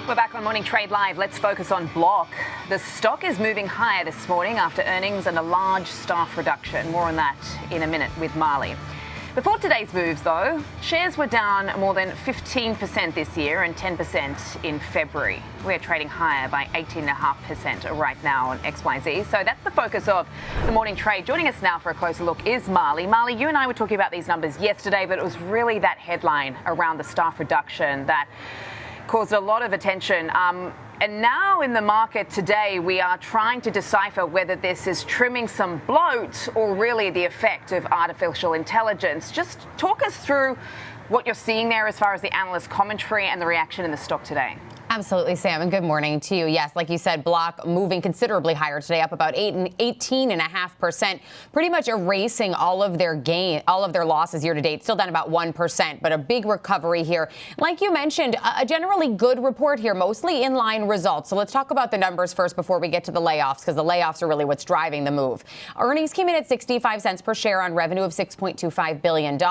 We're back on Morning Trade Live. Let's focus on Block. The stock is moving higher this morning after earnings and a large staff reduction. More on that in a minute with Marley. Before today's moves, though, shares were down more than 15% this year and 10% in February. We're trading higher by 18.5% right now on XYZ. So that's the focus of the morning trade. Joining us now for a closer look is Marley. Marley, you and I were talking about these numbers yesterday, but it was really that headline around the staff reduction that caused a lot of attention. And now in the market today, we are trying to decipher whether this is trimming some bloat or really the effect of artificial intelligence. Just talk us through what you're seeing there as far as the analyst commentary and the reaction in the stock today. Absolutely, Sam, and good morning to you. Yes, like you said, Block moving considerably higher today, up about 18.5%, pretty much erasing all of their losses year to date, still down about 1%, but a big recovery here. Like you mentioned, a generally good report here, mostly in line results. So let's talk about the numbers first before we get to the layoffs, because the layoffs are really what's driving the move. Earnings came in at 65 cents per share on revenue of $6.25 billion.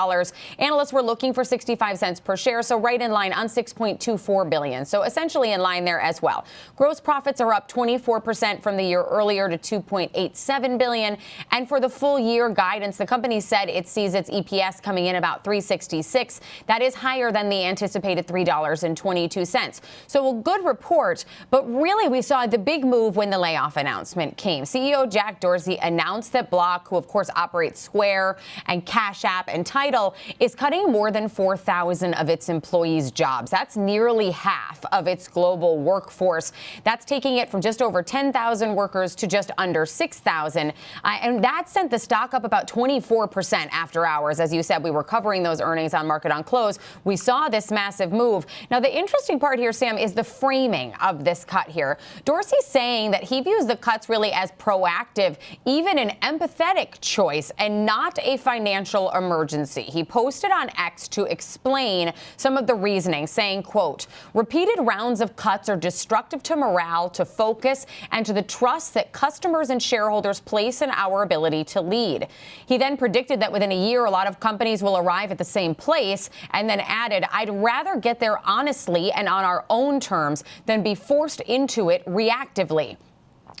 Analysts were looking for 65 cents per share, so right in line on $6.24 billion. So essentially in line there as well. Gross profits are up 24% from the year earlier to $2.87 billion. And for the full year guidance, the company said it sees its EPS coming in about $3.66. That is higher than the anticipated $3.22. So a good report, but really we saw the big move when the layoff announcement came. CEO Jack Dorsey announced that Block, who of course operates Square and Cash App and Tidal, is cutting more than 4,000 of its employees' jobs. That's nearly half of its global workforce. That's taking it from just over 10,000 workers to just under 6,000. And that sent the stock up about 24% after hours. As you said, we were covering those earnings on Market on Close. We saw this massive move. Now, the interesting part here, Sam, is the framing of this cut here. Dorsey's saying that he views the cuts really as proactive, even an empathetic choice, and not a financial emergency. He posted on X to explain some of the reasoning, saying, quote, repeated rounds of cuts are destructive to morale, to focus, and to the trust that customers and shareholders place in our ability to lead. He then predicted that within a year, a lot of companies will arrive at the same place, and then added, I'd rather get there honestly and on our own terms than be forced into it reactively.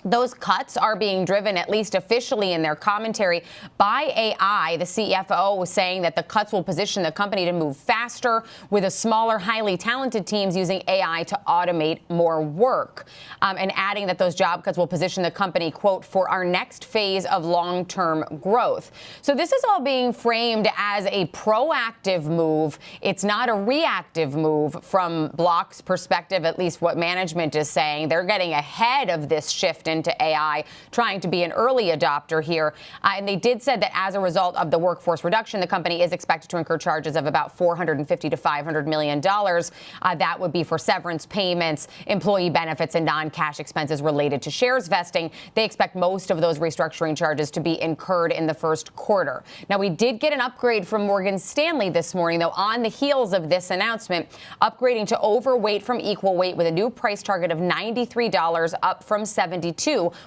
Those cuts are being driven, at least officially in their commentary, by AI. The CFO was saying that the cuts will position the company to move faster with a smaller, highly talented teams using AI to automate more work. And adding that those job cuts will position the company, quote, for our next phase of long-term growth. So this is all being framed as a proactive move. It's not a reactive move from Block's perspective, at least what management is saying. They're getting ahead of this shift into AI, trying to be an early adopter here. And they did said that as a result of the workforce reduction, the company is expected to incur charges of about $450 to $500 million. That would be for severance payments, employee benefits, and non-cash expenses related to shares vesting. They expect most of those restructuring charges to be incurred in the first quarter. Now, we did get an upgrade from Morgan Stanley this morning, though, on the heels of this announcement, upgrading to overweight from equal weight with a new price target of $93, up from $72.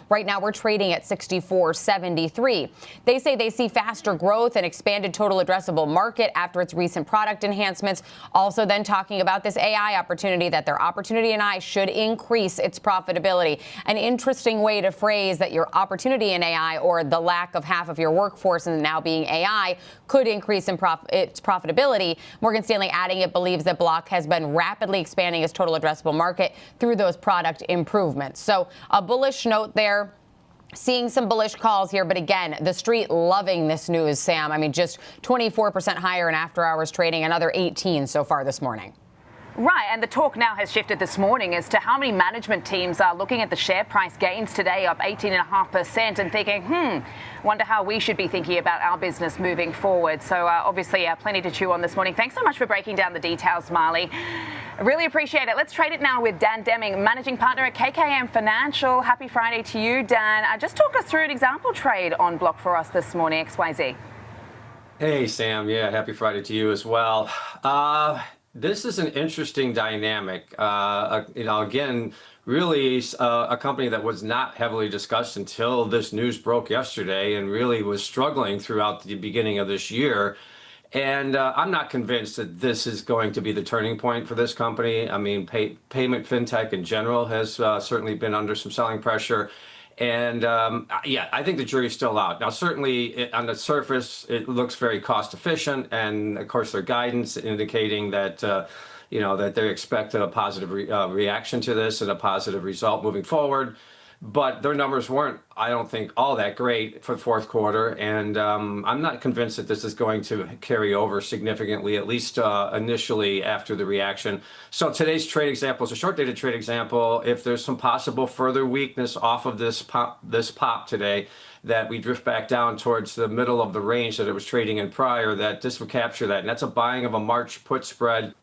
Right now, we're trading at $64.73. They say they see faster growth and expanded total addressable market after its recent product enhancements. Also then talking about this AI opportunity, that their opportunity in AI should increase its profitability. An interesting way to phrase that your opportunity in AI, or the lack of half of your workforce and now being AI, could increase in its profitability. Morgan Stanley adding it believes that Block has been rapidly expanding its total addressable market through those product improvements. So a bullish note there. Seeing some bullish calls here, but again, the street loving this news, Sam. I mean, just 24% higher in after hours trading, another 18 so far this morning. Right, and the talk now has shifted this morning as to how many management teams are looking at the share price gains today, up 18.5%, and thinking, wonder how we should be thinking about our business moving forward. So obviously plenty to chew on this morning. Thanks so much for breaking down the details, Marley. I really appreciate it. Let's trade it now with Dan Deming, managing partner at KKM Financial. Happy Friday to you, Dan. Just talk us through an example trade on Block for us this morning, XYZ. Hey, Sam. Yeah, happy Friday to you as well. This is an interesting dynamic. Again, really a company that was not heavily discussed until this news broke yesterday, and really was struggling throughout the beginning of this year. And I'm not convinced that this is going to be the turning point for this company. I mean, payment fintech in general has certainly been under some selling pressure. And yeah, I think the jury's still out. Now, certainly on the surface, it looks very cost efficient. And of course, their guidance indicating that, that they expect a positive reaction to this and a positive result moving forward. But their numbers weren't, I don't think, all that great for the fourth quarter. And I'm not convinced that this is going to carry over significantly, at least initially after the reaction. So today's trade example is a short dated trade example. If there's some possible further weakness off of this pop today, that we drift back down towards the middle of the range that it was trading in prior, that this would capture that. And that's a buying of a March put spread.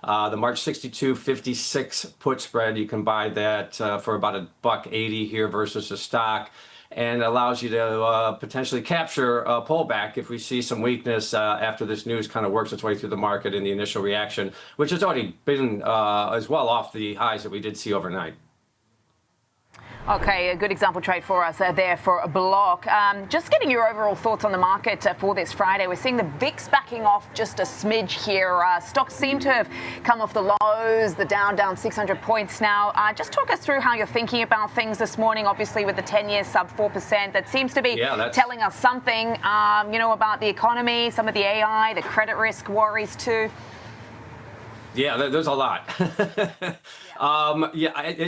The March 62.56 put spread, you can buy that for about $1.80 here versus the stock, and allows you to potentially capture a pullback if we see some weakness after this news kind of works its way through the market in the initial reaction, which has already been as well off the highs that we did see overnight. Okay, a good example trade for us there for a block. Just getting your overall thoughts on the market for this Friday. We're seeing the VIX backing off just a smidge here. Stocks seem to have come off the lows. The down 600 points now. Just talk us through how you're thinking about things this morning. Obviously, with the 10-year sub 4%, that seems to be telling us something, about the economy, some of the AI, the credit risk worries too. Yeah, there's a lot.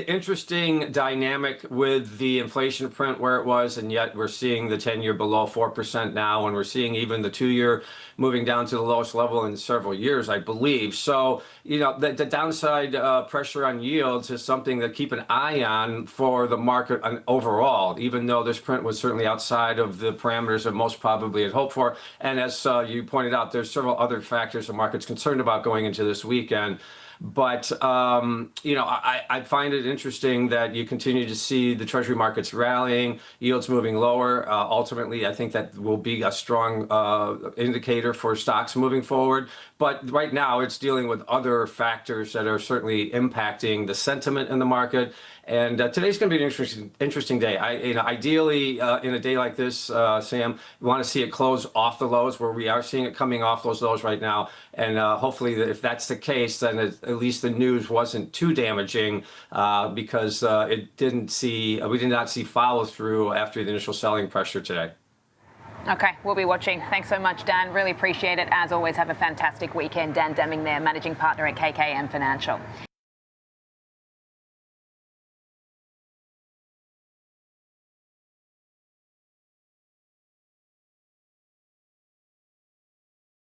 Interesting dynamic with the inflation print where it was, and yet we're seeing the 10-year below 4% now, and we're seeing even the 2-year moving down to the lowest level in several years, I believe. So, the downside pressure on yields is something to keep an eye on for the market overall, even though this print was certainly outside of the parameters that most probably had hoped for. And as you pointed out, there's several other factors the market's concerned about going into this weekend. But, I find it interesting that you continue to see the Treasury markets rallying, yields moving lower. Ultimately, I think that will be a strong indicator for stocks moving forward. But right now, it's dealing with other factors that are certainly impacting the sentiment in the market. And today's going to be an interesting day. Ideally, in a day like this, Sam, we want to see it close off the lows, where we are seeing it coming off those lows right now. And hopefully, if that's the case, then at least the news wasn't too damaging because we did not see follow through after the initial selling pressure today. Okay, we'll be watching. Thanks so much, Dan. Really appreciate it. As always, have a fantastic weekend. Dan Deming there, managing partner at KKM Financial.